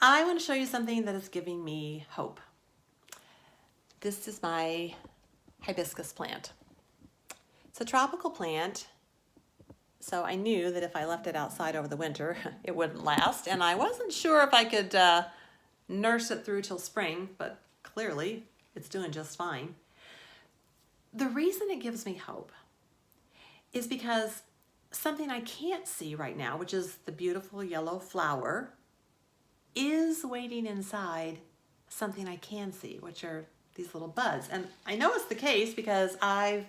I want to show you something that is giving me hope. This is my hibiscus plant. It's a tropical plant, so I knew that if I left it outside over the winter, it wouldn't last, and I wasn't sure if I could nurse it through till spring, but clearly it's doing just fine. The reason it gives me hope is because something I can't see right now, which is the beautiful yellow flower, is waiting inside something I can see, which are these little buds. And I know it's the case because I've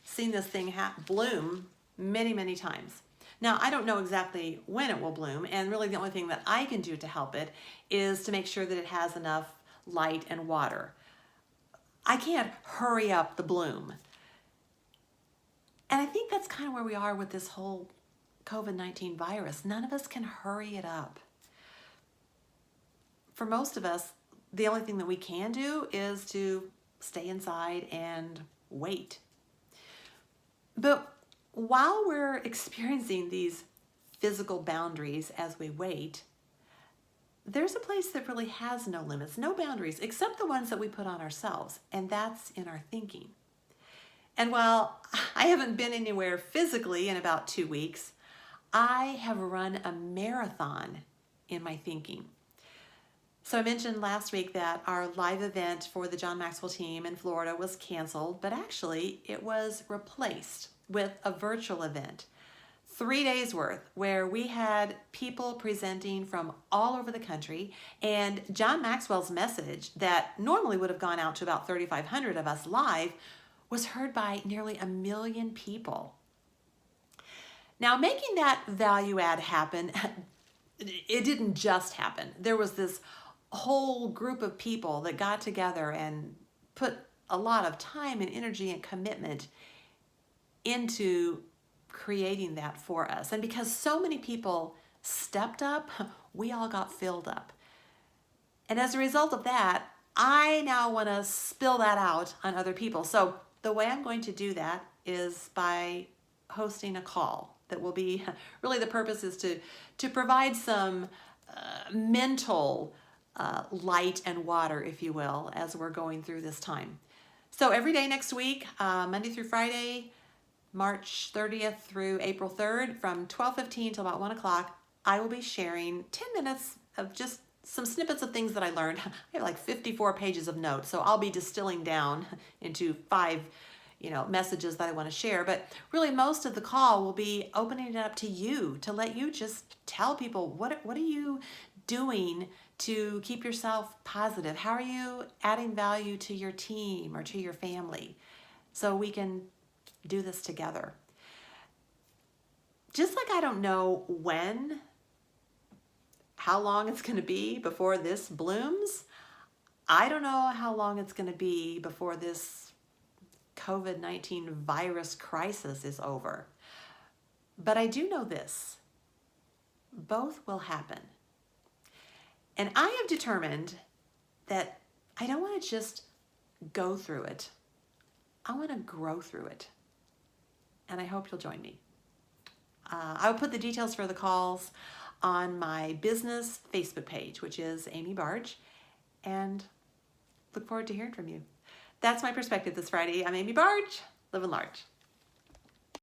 seen this thing bloom many, many times. Now, I don't know exactly when it will bloom, and really the only thing that I can do to help it is to make sure that it has enough light and water. I can't hurry up the bloom. And I think that's kind of where we are with this whole COVID-19 virus. None of us can hurry it up. For most of us, the only thing that we can do is to stay inside and wait. But while we're experiencing these physical boundaries as we wait, there's a place that really has no limits, no boundaries, except the ones that we put on ourselves, and that's in our thinking. And while I haven't been anywhere physically in about 2 weeks, I have run a marathon in my thinking. So I mentioned last week that our live event for the John Maxwell team in Florida was canceled, but actually it was replaced with a virtual event, 3 days worth, where we had people presenting from all over the country, and John Maxwell's message that normally would have gone out to about 3,500 of us live was heard by nearly 1 million people. Now, making that value add happen, it didn't just happen. There was this whole group of people that got together and put a lot of time and energy and commitment into creating that for us. And because so many people stepped up, we all got filled up. And as a result of that, I now want to spill that out on other people. So the way I'm going to do that is by hosting a call that will be, really the purpose is to provide some mental light and water, if you will, as we're going through this time. So every day next week, Monday through Friday, March 30th through April 3rd, from 12:15 till about 1 o'clock, I will be sharing 10 minutes of just some snippets of things that I learned. I have like 54 pages of notes, so I'll be distilling down into 5 messages that I want to share. But really most of the call will be opening it up to you, to let you just tell people what are you doing to keep yourself positive? How are you adding value to your team or to your family so we can do this together? Just like I don't know how long it's going to be before this blooms, I don't know how long it's going to be before this COVID-19 virus crisis is over. But I do know this: both will happen. And I have determined that I don't want to just go through it. I want to grow through it. And I hope you'll join me. I will put the details for the calls on my business Facebook page, which is Amy Barg, and look forward to hearing from you. That's my perspective this Friday. I'm Amy Barg, living large.